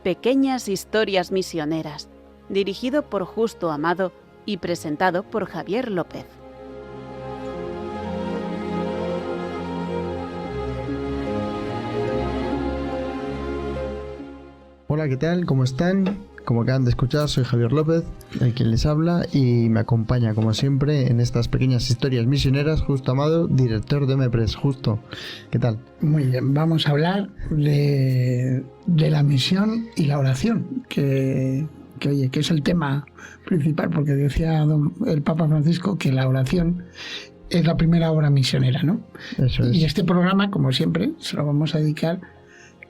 Pequeñas historias misioneras, dirigido por Justo Amado y presentado por Javier López. Hola, ¿qué tal? ¿Cómo están? Como acaban de escuchar, soy Javier López, el quien les habla, y me acompaña, como siempre, en estas pequeñas historias misioneras, Justo Amado, director de MEPRES. Justo, ¿qué tal? Muy bien, vamos a hablar de la misión y la oración, que es el tema principal, porque decía el Papa Francisco que la oración es la primera obra misionera, ¿no? Eso es. Y este programa, como siempre, se lo vamos a dedicar...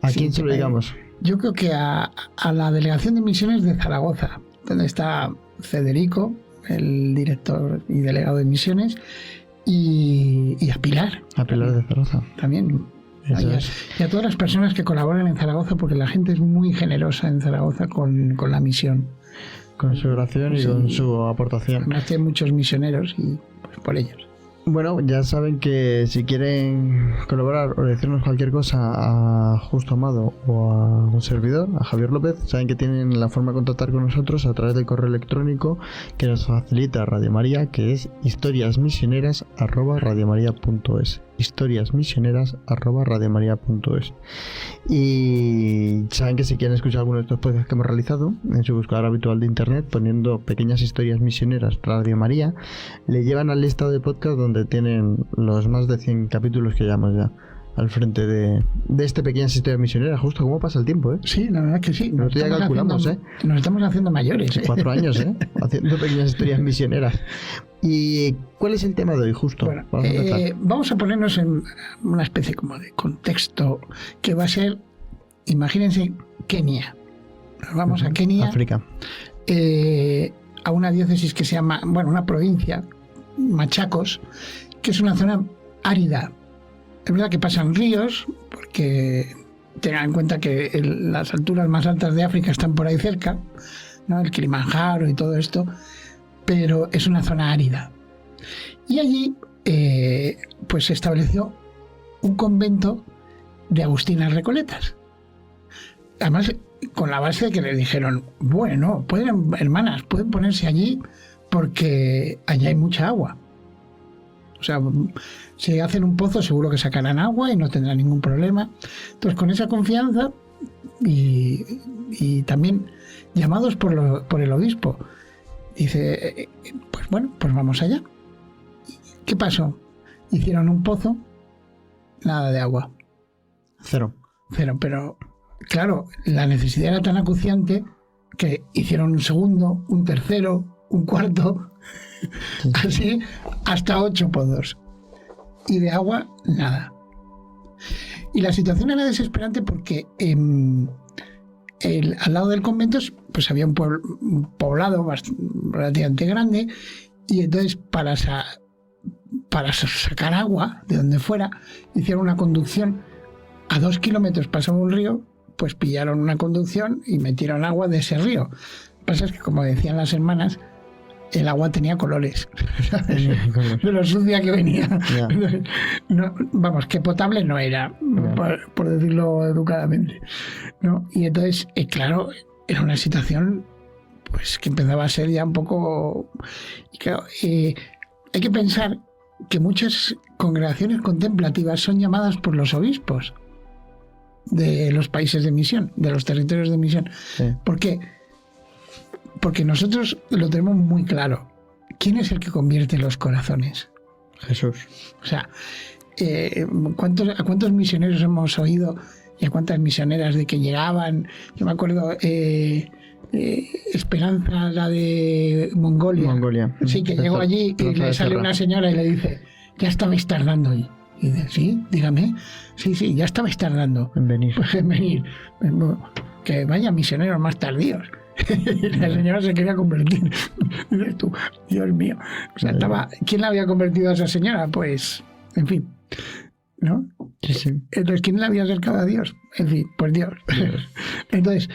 ¿A quién se lo digamos? Yo creo que a la Delegación de Misiones de Zaragoza, donde está Federico, el director y delegado de misiones, y a Pilar. A Pilar de Zaragoza. También. Y a todas las personas que colaboran en Zaragoza, porque la gente es muy generosa en Zaragoza con la misión. Con su oración y con su aportación. Además hay muchos misioneros y pues por ellos. Bueno, ya saben que si quieren colaborar o decirnos cualquier cosa a Justo Amado o a un servidor, a Javier López, saben que tienen la forma de contactar con nosotros a través del correo electrónico que nos facilita Radio María, que es historiasmisioneras@radiomaria.es. historiasmisioneras@radiomaria.es. Y saben que si quieren escuchar alguno de estos podcasts que hemos realizado en su buscador habitual de internet, poniendo Pequeñas Historias Misioneras Radio María, le llevan al listado de podcast donde tienen los más de 100 capítulos que llevamos ya al frente de este Pequeñas Historias Misioneras. Justo cómo pasa el tiempo, ¿eh? Sí, la verdad es que sí. Nos ya calculamos, Nos estamos haciendo mayores, 4 años, haciendo Pequeñas Historias Misioneras. ¿Y cuál es el tema de hoy, Justo? Bueno, vamos a ponernos en una especie como de contexto que va a ser, imagínense, Kenia. Nos vamos a Kenia, África. A una diócesis que se llama, una provincia, Machacos, que es una zona árida. Es verdad que pasan ríos, porque tengan en cuenta que las alturas más altas de África están por ahí cerca, ¿no? El Kilimanjaro y todo esto, pero es una zona árida. Y allí pues se estableció un convento de Agustinas Recoletas. Además, con la base de que le dijeron, bueno, hermanas, pueden ponerse allí porque allá hay mucha agua. O sea, si hacen un pozo seguro que sacarán agua y no tendrán ningún problema. Entonces, con esa confianza y también llamados por el obispo, dice, pues vamos allá. ¿Qué pasó? Hicieron un pozo, nada de agua. Cero, pero claro, la necesidad era tan acuciante que hicieron un segundo, un tercero, un cuarto, así hasta 8 pozos. Y de agua, nada. Y la situación era desesperante porque al lado del convento pues había un poblado relativamente grande, y entonces para sacar agua de donde fuera hicieron una conducción a 2 kilómetros, pasaba un río, pues pillaron una conducción y metieron agua de ese río. Lo que pasa es que, como decían las hermanas, el agua tenía colores, ¿sabes? De lo sucia que venía. Yeah. No, vamos, que potable no era, por decirlo educadamente, ¿no? Y entonces, claro, era una situación pues que empezaba a ser ya un poco... Y claro, hay que pensar que muchas congregaciones contemplativas son llamadas por los obispos de los países de misión, de los territorios de misión. Sí. ¿Por qué? Porque nosotros lo tenemos muy claro. ¿Quién es el que convierte los corazones? Jesús. O sea, ¿a cuántos misioneros hemos oído y a cuántas misioneras de que llegaban? Yo me acuerdo, Esperanza, la de Mongolia. Sí, que llegó allí y le sale una señora y le dice, ya estabais tardando hoy. Y dice, sí, dígame. Sí, ya estabais tardando. En venir. Pues en venir. Que vaya misioneros más tardíos. Y la señora se quería convertir. Dices tú, Dios mío. O sea, ¿quién la había convertido a esa señora? Pues, en fin, ¿no? Sí. Entonces, ¿quién la había acercado a Dios? En fin, pues Dios. Entonces,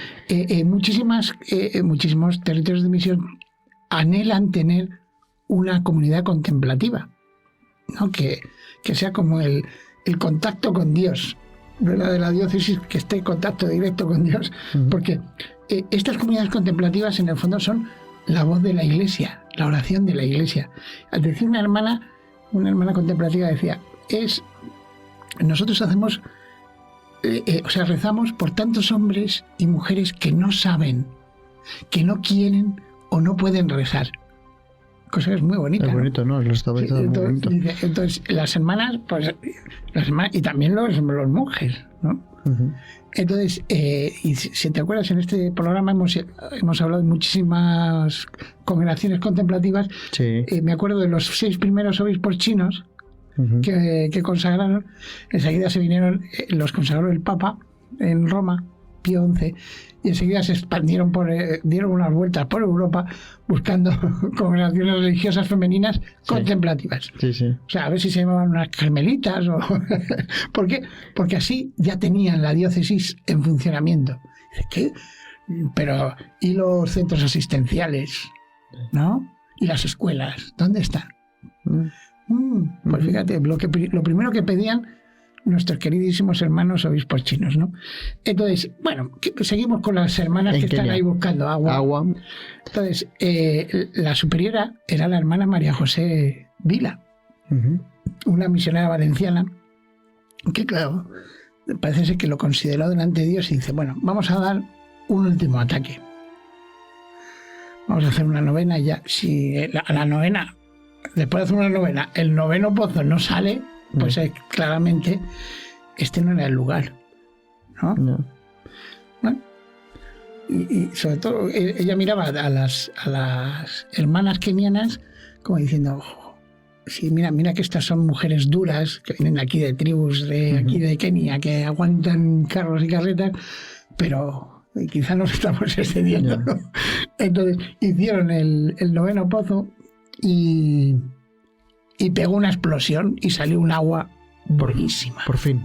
muchísimos territorios de misión anhelan tener una comunidad contemplativa, ¿no? Que sea como el contacto con Dios, ¿verdad?, de la diócesis que esté en contacto directo con Dios, porque estas comunidades contemplativas en el fondo son la voz de la Iglesia, la oración de la Iglesia. Al decir una hermana contemplativa decía, nosotros hacemos, rezamos por tantos hombres y mujeres que no saben, que no quieren o no pueden rezar. Cosa que es muy bonita. Es bonito, ¿no? Lo estaba diciendo muy bonito. Entonces, las hermanas, y también los monjes, ¿no? Entonces, y si te acuerdas, en este programa hemos hablado de muchísimas congregaciones contemplativas. Sí. Me acuerdo de los 6 primeros obispos chinos que consagraron. Enseguida se vinieron, los consagró el Papa en Roma, Pío XI, y enseguida se expandieron dieron unas vueltas por Europa buscando congregaciones religiosas femeninas contemplativas. Sí, sí. O sea, a ver si se llamaban unas carmelitas o... ¿Por qué? Porque así ya tenían la diócesis en funcionamiento. Dice, ¿qué? Pero, ¿y los centros asistenciales? ¿No? ¿Y las escuelas? ¿Dónde están? Pues fíjate, lo primero que pedían nuestros queridísimos hermanos obispos chinos, ¿no? Entonces, bueno, seguimos con las hermanas que están ahí buscando agua. Entonces, la superiora era la hermana María José Vila, una misionera valenciana, que claro, parece ser que lo consideró delante de Dios y dice, bueno, vamos a dar un último ataque. Vamos a hacer una novena y ya. Si la novena, después de hacer una novena, el 9º pozo no sale, pues claramente este no era el lugar, ¿no? Bueno, y sobre todo ella miraba a las hermanas kenianas como diciendo, sí, mira que estas son mujeres duras que vienen aquí de tribus de aquí de Kenia que aguantan carros y carretas, pero quizá nos estamos excediendo, ¿no? Entonces hicieron el 9º pozo y pegó una explosión y salió un agua buenísima. Por fin.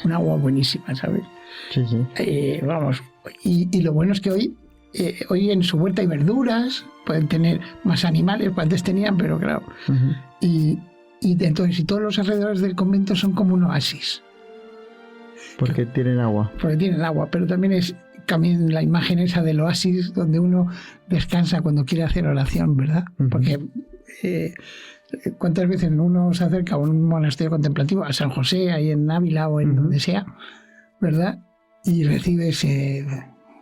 Un agua buenísima, ¿sabes? Sí, sí. Vamos, y lo bueno es que hoy en su huerta hay verduras, pueden tener más animales, pues antes tenían, pero claro. Y entonces, y todos los alrededores del convento son como un oasis. Porque tienen agua. Porque tienen agua, pero también es la imagen esa del oasis donde uno descansa cuando quiere hacer oración, ¿verdad? Porque... ¿cuántas veces uno se acerca a un monasterio contemplativo, a San José, ahí en Ávila o en donde sea, ¿verdad? Y recibes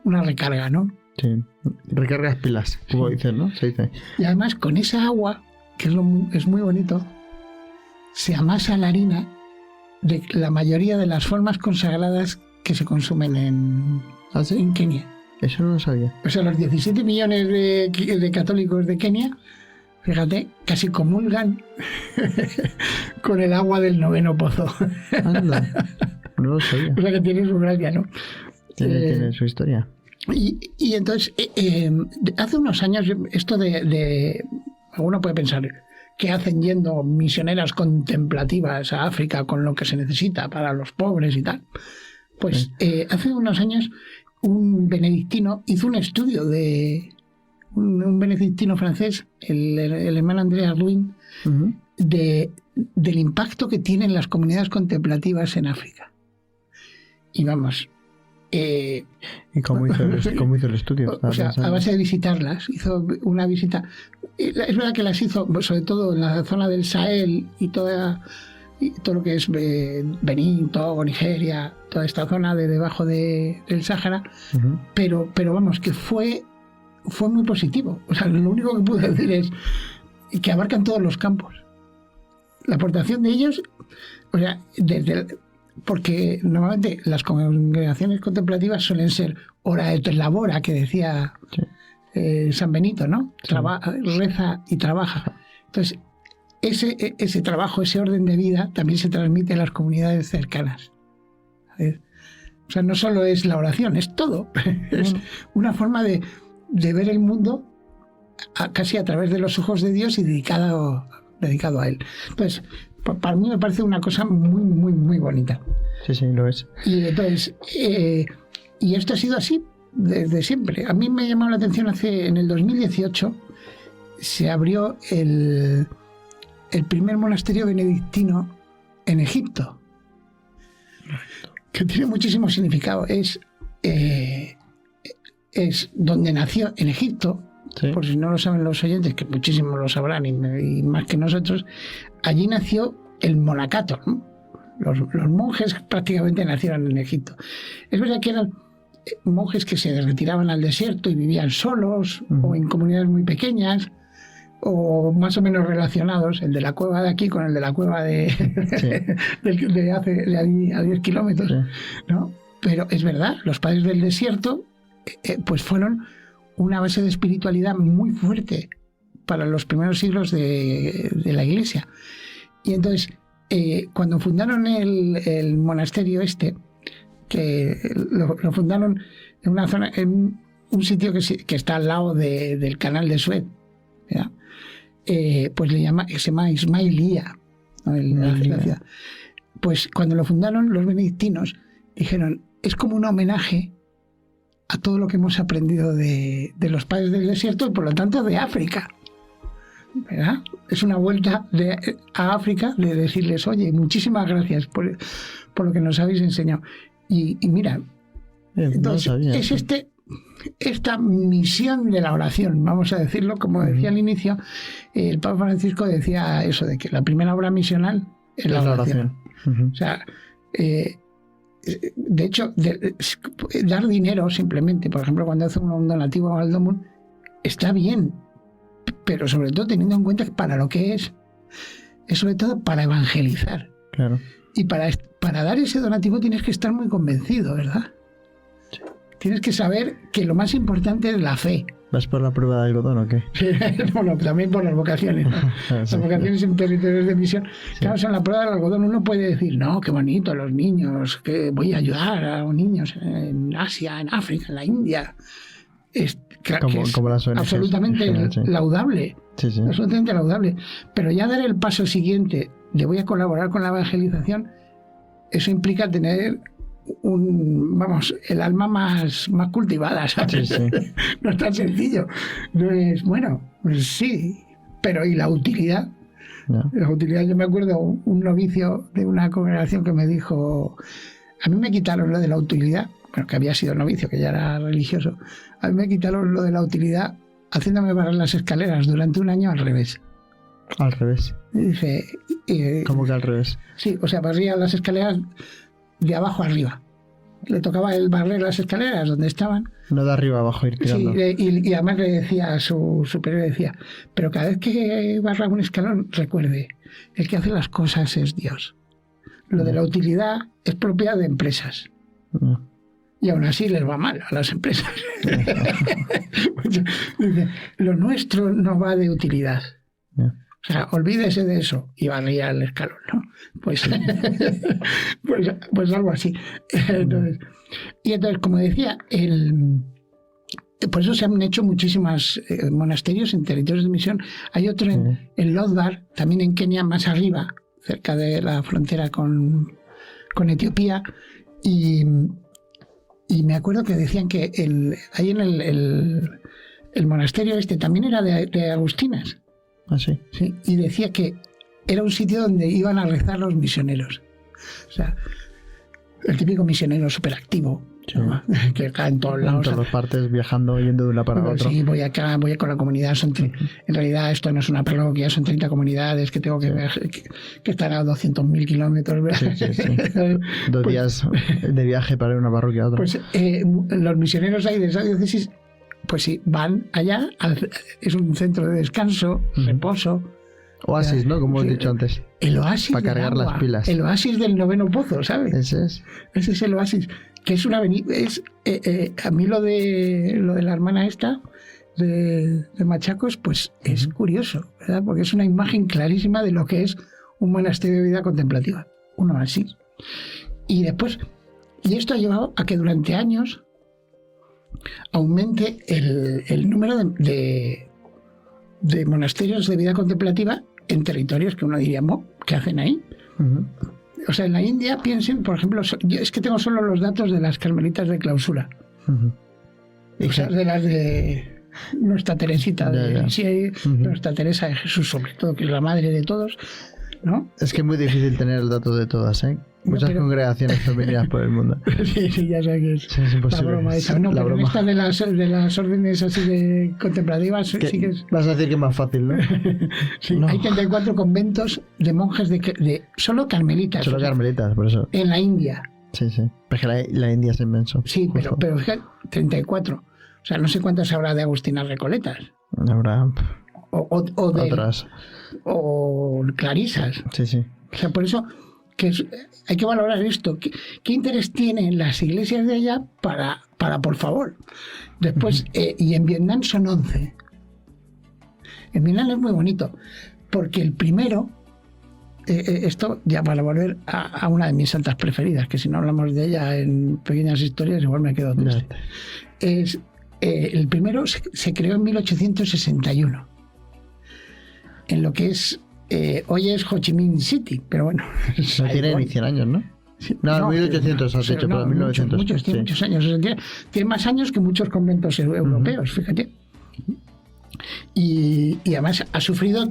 una recarga, ¿no? Sí, recargas pilas, como dicen, ¿no? Se dice. Y además con esa agua, que es muy bonito, se amasa la harina de la mayoría de las formas consagradas que se consumen en Kenia. Eso no lo sabía. O sea, los 17 millones de católicos de Kenia, fíjate, casi comulgan con el agua del 9º pozo. Anda, no lo sabía. O sea que tiene su gracia, ¿no? Tiene su historia. Y entonces, hace unos años, esto de uno puede pensar, ¿qué hacen yendo misioneras contemplativas a África con lo que se necesita para los pobres y tal? Pues hace unos años un benedictino hizo un estudio de... Un benedictino francés, el hermano Andreas Ruin, del impacto que tienen las comunidades contemplativas en África. Y vamos... ¿Y cómo hizo el estudio? O sea, a base de visitarlas. Hizo una visita... Es verdad que las hizo, sobre todo en la zona del Sahel y todo lo que es Benín, Togo, Nigeria, toda esta zona de debajo del Sáhara, pero vamos, que fue muy positivo. O sea, lo único que puedo decir es que abarcan todos los campos. La aportación de ellos, o sea, porque normalmente las congregaciones contemplativas suelen ser hora et labora, que decía San Benito, ¿no? Sí. Reza y trabaja. Entonces, ese trabajo, ese orden de vida también se transmite a las comunidades cercanas. O sea, no solo es la oración, es todo. Es una forma de ver el mundo casi a través de los ojos de Dios y dedicado a Él. Entonces, para mí me parece una cosa muy, muy, muy bonita. Sí, sí, lo es. Y entonces, y esto ha sido así desde siempre. A mí me llamó la atención en el 2018 se abrió el primer monasterio benedictino en Egipto. que tiene muchísimo significado. Es donde nació, en Egipto, Sí. por si no lo saben los oyentes, que muchísimos lo sabrán y más que nosotros, allí nació el monacato, ¿no? Los monjes prácticamente nacieron en Egipto. Es verdad que eran monjes que se retiraban al desierto y vivían solos o en comunidades muy pequeñas o más o menos relacionados, el de la cueva de aquí con el de la cueva de allí a 10 kilómetros, Sí. ¿no? Pero es verdad, los padres del desierto pues fueron una base de espiritualidad muy fuerte para los primeros siglos de la Iglesia. Y entonces, cuando fundaron el monasterio que lo fundaron en una zona, en un sitio que está al lado del canal de Suez, ¿ya? Pues se llama Ismailía, ¿no? La ciudad. Pues cuando lo fundaron los benedictinos dijeron, es como un homenaje a todo lo que hemos aprendido de los padres del desierto y por lo tanto de África, ¿verdad? Es una vuelta a África de decirles, oye, muchísimas gracias por lo que nos habéis enseñado. Y mira, entonces, no sabía, es esta misión de la oración, vamos a decirlo, como decía al inicio, el Papa Francisco decía eso, de que la primera obra misional es la oración. O sea, de hecho, dar dinero simplemente, por ejemplo, cuando hace un donativo al Domum, está bien, pero sobre todo teniendo en cuenta que para lo que es sobre todo para evangelizar. Claro. Y para dar ese donativo tienes que estar muy convencido, ¿verdad? Sí. Tienes que saber que lo más importante es la fe. ¿Vas por la prueba de algodón o qué? Bueno, también por las vocaciones, ¿no? Las vocaciones en territorios de misión. Sí. Claro, en la prueba del algodón uno puede decir, no, qué bonito, los niños, que voy a ayudar a los niños en Asia, en África, en la India. Como las ONGs, absolutamente general, sí. Laudable. Sí, sí. Absolutamente laudable. Pero ya dar el paso siguiente de voy a colaborar con la evangelización, eso implica tener el alma más cultivada, ¿sabes? Sí, sí. No es tan sencillo. No es, bueno, pues sí, pero ¿y la utilidad? No. La utilidad, yo me acuerdo un novicio de una congregación que me dijo, a mí me quitaron lo de la utilidad, bueno, que había sido novicio, que ya era religioso, a mí me quitaron lo de la utilidad haciéndome barrer las escaleras durante un año al revés. Al revés. Y dice, ¿cómo que al revés? Sí, o sea, barría las escaleras de abajo arriba. Le tocaba el barrer las escaleras donde estaban. No de arriba abajo, ir tirando. Sí, y además le decía a su superior, decía, pero cada vez que barra un escalón, recuerde, el que hace las cosas es Dios. Lo de la utilidad es propiedad de empresas. Y aún así les va mal a las empresas. Dice, lo nuestro no va de utilidad. O sea, olvídese de eso y barría el escalón, ¿no? Pues algo así. Entonces, como decía, por eso se han hecho muchísimos monasterios en territorios de misión. Hay otro en Lodwar, también en Kenia, más arriba, cerca de la frontera con Etiopía. Y me acuerdo que decían que ahí en el monasterio también era de agustinas. ¿Ah, sí? Sí, y decía que era un sitio donde iban a rezar los misioneros. O sea, el típico misionero superactivo, sí. ¿No? Que acá en todos lados. En todas partes, viajando, yendo de una para otra. Sí, voy acá, voy con la comunidad. En realidad esto no es una parroquia, son 30 comunidades que tengo que estar a 200.000 kilómetros. Sí. 2 días de viaje para ir de una parroquia a otra. Pues los misioneros ahí de esa diócesis, pues sí, van allá, es un centro de descanso, reposo. Oasis, ¿no? Como he dicho antes. El oasis para cargar las pilas. El oasis del 9º pozo, ¿sabes? Ese es el oasis. Que es una avenida. A mí lo de la hermana esta, de Machacos, pues es curioso, ¿verdad? Porque es una imagen clarísima de lo que es un monasterio de vida contemplativa. Un oasis. Y después. Y esto ha llevado a que durante años aumente el número de monasterios de vida contemplativa en territorios que uno diría, ¿qué hacen ahí? O sea, en la India, piensen, por ejemplo, es que tengo solo los datos de las carmelitas de clausura. O sea, de las de nuestra Teresita de Lisieux, nuestra Teresa de Jesús, sobre todo, que es la madre de todos, ¿no? Es que es muy difícil tener el dato de todas, ¿eh? Muchas pero- congregaciones femeninas por el mundo. Sí, ya sé que es Sí, es imposible. la broma esa. No, La pero en broma. esta de las órdenes así de contemplativas sí que es... Vas a decir que es más fácil, ¿no? Sí, No. hay 34 conventos de monjes de solo carmelitas. Solo o sea, carmelitas, por eso. en la India. Sí, sí. Pero es que la India es inmenso. Sí, Justo. pero fíjate, 34. O sea, no sé cuántas habrá de Agustinas Recoletas. Habrá O de otras. o clarisas. Sí, sí. O sea, por eso hay que valorar esto. ¿Qué interés tienen las iglesias de allá para por favor? Después, y en Vietnam son 11. En Vietnam es muy bonito, porque el primero, esto ya para volver a una de mis santas preferidas, que si no hablamos de ella en pequeñas historias, igual me quedo triste. El primero se creó en 1861, en lo que es hoy es Ho Chi Minh City, pero bueno. No tiene ni 100 años, ¿no? Sí, No, 1800 has dicho, pero 1900. Tiene sí. muchos años. Tiene más años que muchos conventos europeos, fíjate. Y además ha sufrido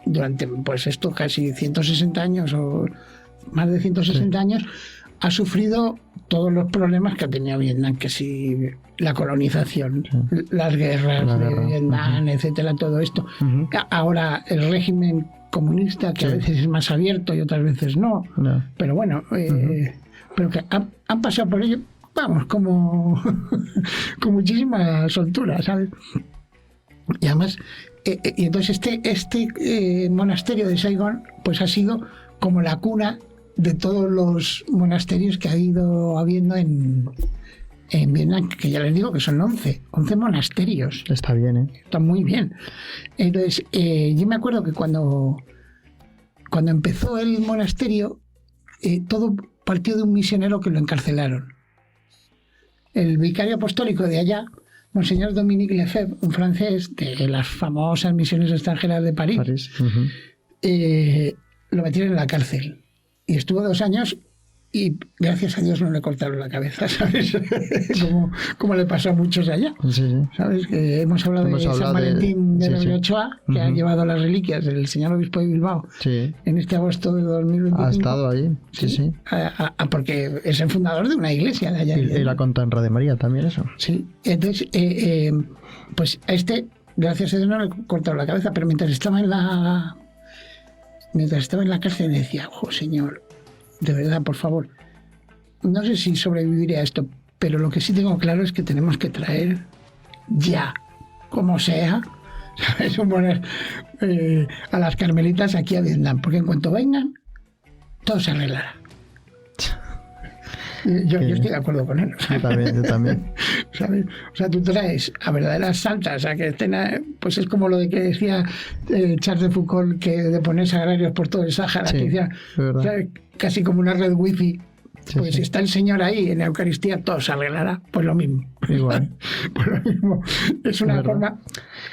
durante, pues esto, casi 160 años o más de 160 años, ha sufrido todos los problemas que ha tenido Vietnam, que si la colonización, las guerras de Vietnam, etcétera, todo esto. Ahora el régimen comunista, que a veces es más abierto y otras veces no. Pero bueno, pero que han pasado por ello, vamos, como con muchísima soltura, ¿sabes? Y además, y entonces este monasterio de Saigón, pues ha sido como la cuna de todos los monasterios que ha ido habiendo en Vietnam, que ya les digo que son 11 monasterios. Está bien, ¿eh? Está muy bien. Entonces, yo me acuerdo que cuando empezó el monasterio, todo partió de un misionero que lo encarcelaron. El vicario apostólico de allá, Monseñor Dominique Lefebvre, un francés de las famosas misiones extranjeras de París. Lo metieron en la cárcel. Y estuvo 2 años y gracias a Dios no le cortaron la cabeza, ¿sabes? como le pasó a muchos allá. Sí. ¿Sabes? Que hemos hablado de San Valentín de Ochoa, que ha llevado las reliquias del señor obispo de Bilbao en este agosto de 2025. Ha estado allí, sí. Porque es el fundador de una iglesia de allá. Y la contó en Radio María también, eso. Sí, entonces, pues a gracias a Dios no le cortaron la cabeza, pero mientras estaba en la cárcel decía, oh señor, de verdad, por favor, no sé si sobreviviré a esto, pero lo que sí tengo claro es que tenemos que traer ya, como sea, ¿sabes? A las carmelitas aquí a Vietnam, porque en cuanto vengan, todo se arreglará. Yo estoy de acuerdo con él. Yo también. ¿Sabes? O sea, tú traes a verdaderas santas, a que estén, pues es como lo de que decía Charles de Foucault, que de poner sagrarios por todo el Sáhara, que decía, ¿sabes? Casi como una red wifi. Pues si está el Señor ahí en la Eucaristía, todo se arreglará. Pues lo mismo. Igual. Pues lo mismo. Es una forma,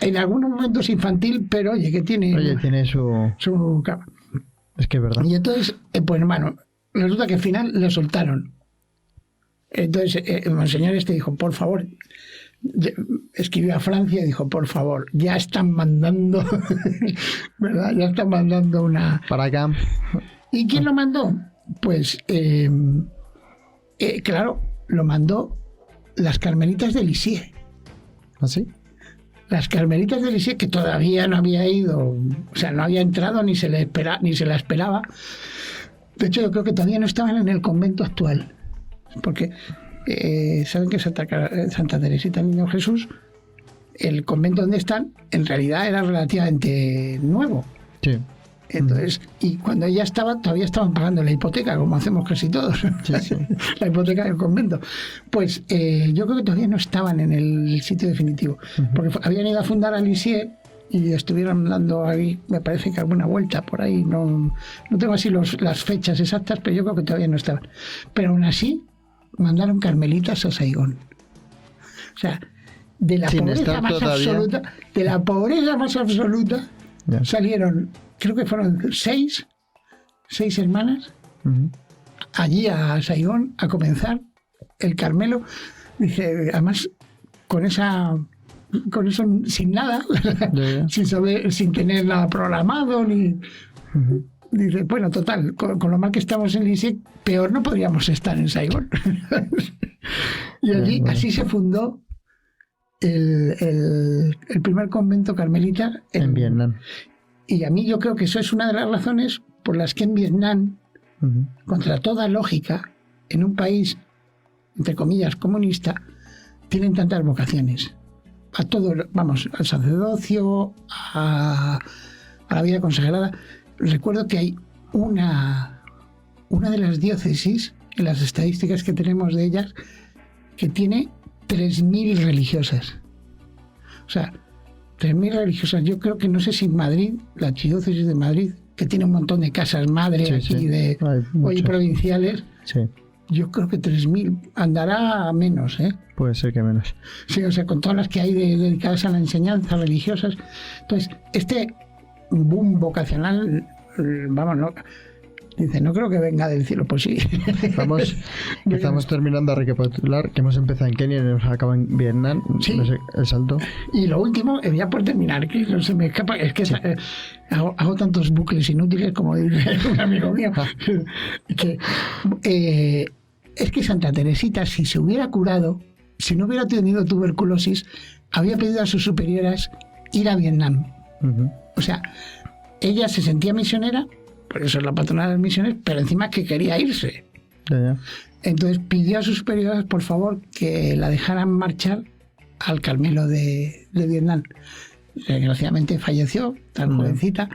en algunos momentos infantil, pero oye, que tiene su cama. Es que es verdad. Y entonces, pues hermano, resulta que al final le soltaron. Entonces el monseñor dijo, por favor, escribió a Francia y dijo, por favor, ya están mandando, ¿verdad? Ya están mandando una... Para acá. ¿Y quién lo mandó? Pues, claro, lo mandó las carmelitas de Lisieux. ¿Ah, sí? Las carmelitas de Lisieux, que todavía no había ido, o sea, no había entrado ni se la esperaba. De hecho, yo creo que todavía no estaban en el convento actual. Porque saben que Santa Teresita del Niño Jesús, el convento donde están, en realidad era relativamente nuevo. Sí. Entonces, y cuando ella estaba, todavía estaban pagando la hipoteca, como hacemos casi todos. Sí. La hipoteca del convento. Pues yo creo que todavía no estaban en el sitio definitivo. Porque habían ido a fundar a Lisieux y estuvieron dando ahí, me parece que alguna vuelta por ahí. No tengo así las fechas exactas, pero yo creo que todavía no estaban. Pero aún así, mandaron carmelitas a Saigón. O sea, de la pobreza más absoluta, salieron, creo que fueron 6 hermanas allí a Saigón a comenzar el Carmelo. Dice, además con eso sin nada, sin saber, sin tener nada programado ni. Dice, bueno, total, con lo mal que estamos en Lisieux, peor no podríamos estar en Saigón. Y allí, así se fundó el primer convento carmelita En Vietnam. Y a mí yo creo que eso es una de las razones por las que en Vietnam, contra toda lógica, en un país, entre comillas, comunista, tienen tantas vocaciones. A todo, vamos, al sacerdocio, a la vida consagrada. Recuerdo que hay una de las diócesis, en las estadísticas que tenemos de ellas, que tiene 3.000 religiosas. O sea, 3.000 religiosas. Yo creo que no sé si en Madrid, la archidiócesis de Madrid, que tiene un montón de casas madre aquí de hoy provinciales, yo creo que 3.000 andará menos, ¿eh? Puede ser que menos. Sí, o sea, con todas las que hay dedicadas a la enseñanza, religiosas. Entonces, este boom vocacional, vamos, no, dice, no creo que venga del cielo, pues sí. Estamos terminando a recapitular que hemos empezado en Kenia y nos acaba en Vietnam. Sí. No sé, el salto. Y lo último, ya por terminar, que no se me escapa, es que hago tantos bucles inútiles, como dice un amigo mío, que es que Santa Teresita, si se hubiera curado, si no hubiera tenido tuberculosis, había pedido a sus superioras ir a Vietnam. O sea, ella se sentía misionera, por eso es la patrona de las misiones, pero encima que quería irse. Ya. Entonces pidió a sus superiores, por favor, que la dejaran marchar al Carmelo de Vietnam. Desgraciadamente falleció, tan jovencita,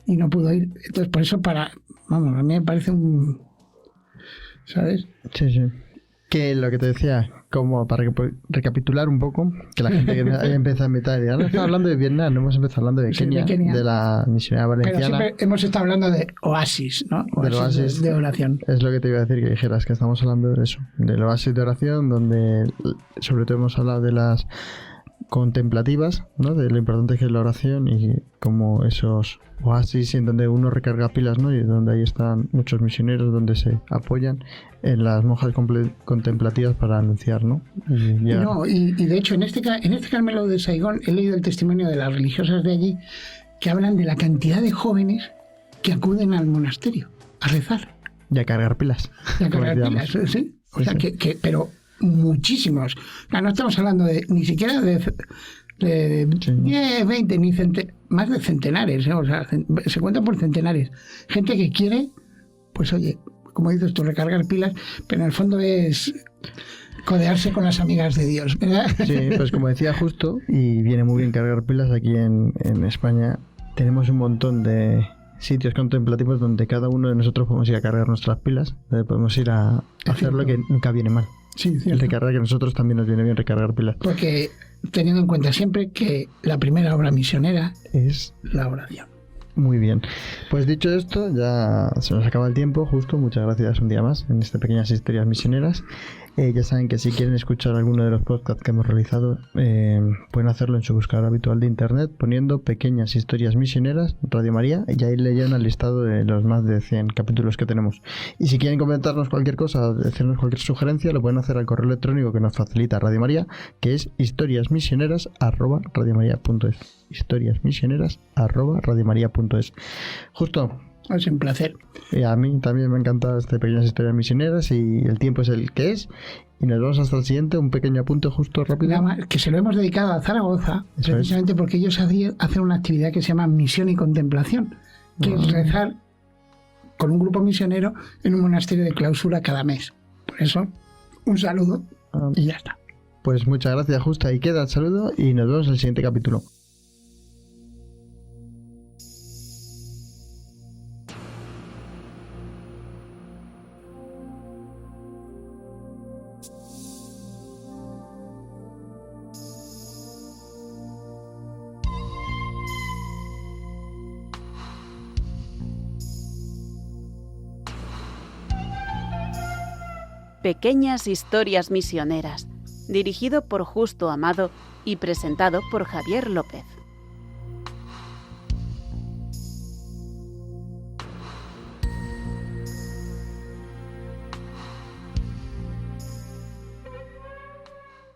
y no pudo ir. Entonces, por eso, a mí me parece un... ¿Sabes? Sí. Que lo que te decía, como para recapitular un poco, que la gente que haya empezado a invitar, ya no estamos hablando de Vietnam, no hemos empezado hablando de Kenia, de la misionera valenciana. Pero siempre hemos estado hablando de oasis, ¿no? Oasis de oración. Es lo que te iba a decir, que dijeras, que estamos hablando de eso, del oasis de oración, donde sobre todo hemos hablado de las contemplativas, ¿no? De lo importante que es la oración y como esos oasis en donde uno recarga pilas, ¿no? Y donde ahí están muchos misioneros, donde se apoyan en las monjas contemplativas para anunciar, ¿no? Y de hecho en este Carmelo de Saigón he leído el testimonio de las religiosas de allí que hablan de la cantidad de jóvenes que acuden al monasterio a rezar. Y a cargar pilas. Y a cargar pilas, sí. O sea, pero muchísimos. No estamos hablando ni siquiera de 10, 20, ni más de centenares, ¿eh? O sea, se cuenta por centenares. Gente que quiere, pues oye, como dices tú, recargar pilas, pero en el fondo es codearse con las amigas de Dios, ¿verdad? Sí, pues como decía justo, y viene muy bien cargar pilas, aquí en España tenemos un montón de sitios contemplativos donde cada uno de nosotros podemos ir a cargar nuestras pilas, donde podemos ir a hacer lo que nunca viene mal. Sí, el recargar, que a nosotros también nos viene bien recargar pilas. Porque teniendo en cuenta siempre que la primera obra misionera es la oración. Muy bien. Pues dicho esto, ya se nos acaba el tiempo, justo. Muchas gracias un día más en estas pequeñas historias misioneras. Ya saben que si quieren escuchar alguno de los podcasts que hemos realizado, pueden hacerlo en su buscador habitual de internet poniendo Pequeñas Historias Misioneras Radio María, y ahí le llevan al listado de los más de 100 capítulos que tenemos. Y si quieren comentarnos cualquier cosa, decirnos cualquier sugerencia, lo pueden hacer al correo electrónico que nos facilita Radio María, que es historiasmisioneras@radiomaria.es. historiasmisioneras@radiomaria.es. Justo. Es un placer. Y a mí también me encantan estas pequeñas historias misioneras, y el tiempo es el que es. Y nos vemos hasta el siguiente. Un pequeño apunte justo rápido. Nada más, que se lo hemos dedicado a Zaragoza, eso precisamente es. Porque ellos hacen una actividad que se llama Misión y Contemplación, que es rezar con un grupo misionero en un monasterio de clausura cada mes. Por eso, un saludo y ya está. Pues muchas gracias, Justa. Ahí queda el saludo y nos vemos en el siguiente capítulo. Pequeñas Historias Misioneras, dirigido por Justo Amado y presentado por Javier López.